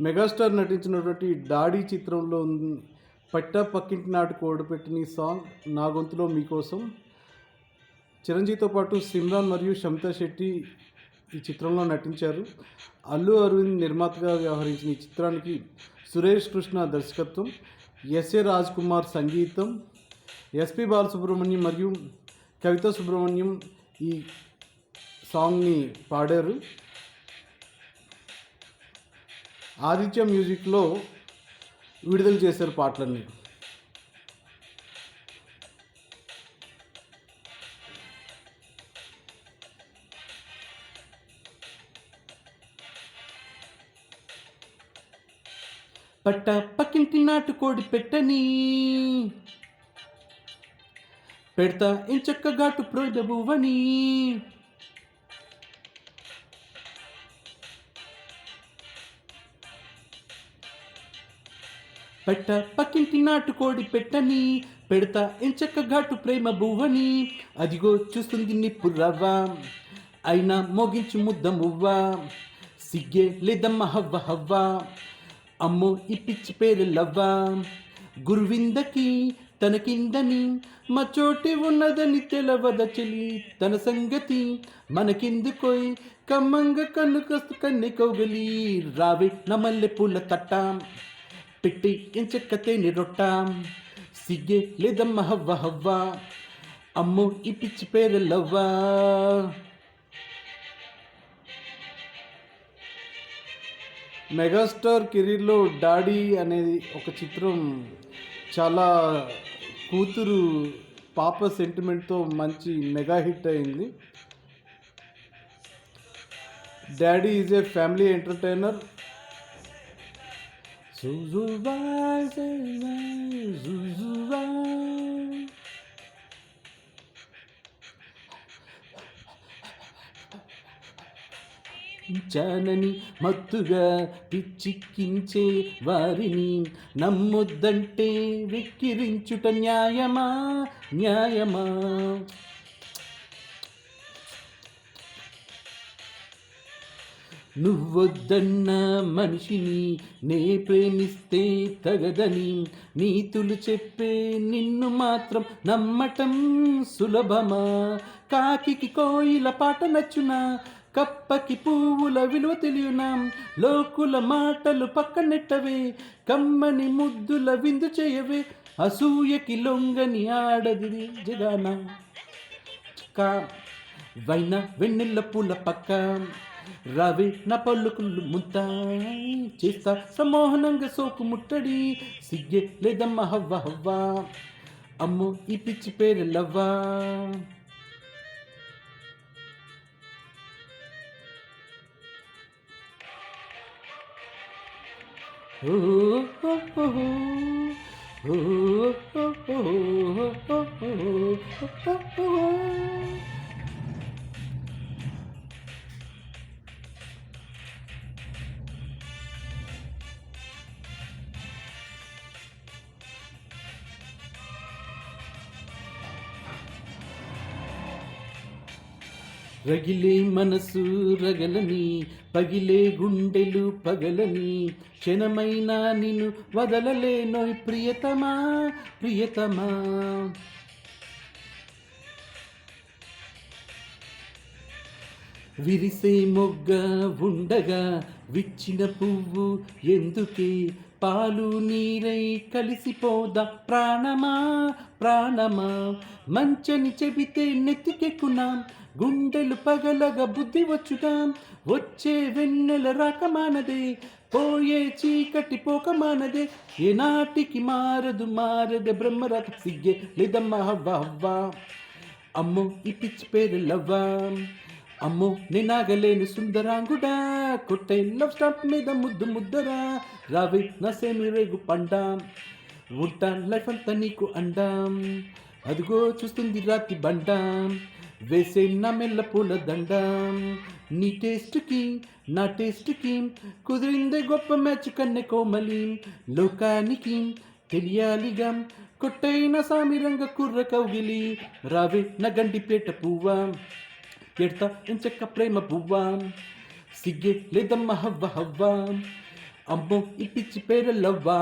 Megastar నటించినటువంటి 'daddy' చిత్రంలో పట్టా పక్కింటి నాటు కోడిపెట్టని సాంగ్ నా గొంతులో మీకోసం. చిరంజీవితో పాటు సిమ్రాన్ మరియు షమితా శెట్టి ఈ చిత్రంలో నటించారు. అల్లు అరవింద్ నిర్మాతగా వ్యవహరించిన ఈ చిత్రానికి సురేష్ కృష్ణ దర్శకత్వం, ఎస్ఏ రాజ్ కుమార్ సంగీతం, ఎస్పి బాలసుబ్రహ్మణ్యం మరియు కవిత సుబ్రహ్మణ్యం ఈ సాంగ్ని పాడారు. ఆదిత్య మ్యూజిక్లో విడుదల చేశారు పాటలన్నీ. పట్ట పక్కింటి నాటు కోడి పెట్టని పెడతా ఇంచక్క ఘాటు ప్రోజబువని పట్ట పక్కింటి నాటు కోడి పెట్టని పెడతా ఎంచక్క ఘాటు ప్రేమ బువ్వని. అదిగో చూస్తుంది నిప్పు రవ్వ అయినా మోగించు ముద్ద మువ్వ, సిగ్గే లేదమ్మ హవ్వ హవ్వ, అమ్మో ఈ పిచ్చి పేరు లవ్వ. గురువిందకి తన కిందని మా చోటి ఉన్నదని తెలవద చెలి, తన సంగతి మనకెందుకోయ్ కమ్మంగ కన్ను కస్తు కన్నె కౌగలి. రావే నమల్లె పూల తట్ట పెట్టి ఎంచక్క తేనె రొట్ట, సిగ్గే లేదమ్మ హవ్వ హవ్వ, అమ్మో ఈ పిచ్చి పేరు లవ్వ. మెగాస్టార్ కెరీర్లో 'డాడీ' అనేది ఒక చిత్రం చాలా కూతురు పాప సెంటిమెంట్తో మంచి మెగా హిట్ అయింది. 'Daddy' is a family entertainer. జానని మత్తుగా పిచ్చిక్కించే వారిని నమ్మొద్దంటే వెక్కిరించుట న్యాయమా న్యాయమా. నువ్వొద్దన్న మనిషిని నే ప్రేమిస్తే తగదని నీతులు చెప్పే నిన్ను మాత్రం నమ్మటం సులభమా. కాకికి కోయిల పాట నచ్చునా, కప్పకి పువ్వుల విలువ తెలియనా. లోకుల మాటలు పక్కనెట్టవే, కమ్మని ముద్దుల విందు చేయవే. అసూయకి లొంగని ఆడది జగాన వైన వెన్నెల్ల పూల పక్క. రావే నా పళ్ళుకుళ్ళు ముద్ద చేస్తా సమోహనంగా సోకు ముట్టడి, సిగ్గే లేదమ్మ హవ్వ హవ్వ, అమ్మో ఈ పిచ్చి పేరు లవ్వ. రగిలే మనసు రగలని, పగిలే గుండెలు పగలని, క్షణమైనా నిన్ను వదలలేనోయ్ ప్రియతమా ప్రియతమా. విరిసే మొగ్గ ఉండగా విచ్చిన పువ్వు ఎందుకే, పాలు నీరై కలిసిపోదా ప్రాణమా ప్రాణమా. మంచని చెబితే నెత్తికెక్కునా, గుండెలు పగలగా బుద్ధి వచ్చుగా. వచ్చే వెన్నెల రాకమానదే, పోయే చీకటి పోకమానదే. ఏనాటికి మారదు మారదే బ్రహ్మరాత, సిగ్గే లేదమ్మ హవ్వ హవ్వ, అమ్మో ఈ పిచ్చి పేరు లవ్వ. అమ్మో నేనాగలేను సుందరాంగుడా, కొట్టే లవ్ స్టాప్ మీద ముద్దు ముద్దరా. రావే నా సేమి రేగు పండా, ఉంటా లైఫ్ అంతా నీకు అండాం. అదిగో చూస్తుంది రాతి బండ, వేసే నా మెల్ల పూల దండ. నీ టేస్ట్కి నా టేస్ట్కి కుదిరిందే గొప్ప మ్యాచ్ కన్నె కోమలి. లోకానికి తెలియాలిగా కొట్టైన సామిరంగ కుర్ర కౌగిలి. రావే నా గండిపేట పువ్వా, ఎడతా ఎంచక్క ప్రేమ పువ్వా, సిగ్గే లేదమ్మ హవ్వ హవ్వ, అమ్మో ఈ పిచ్చి పేరల్లవ్వా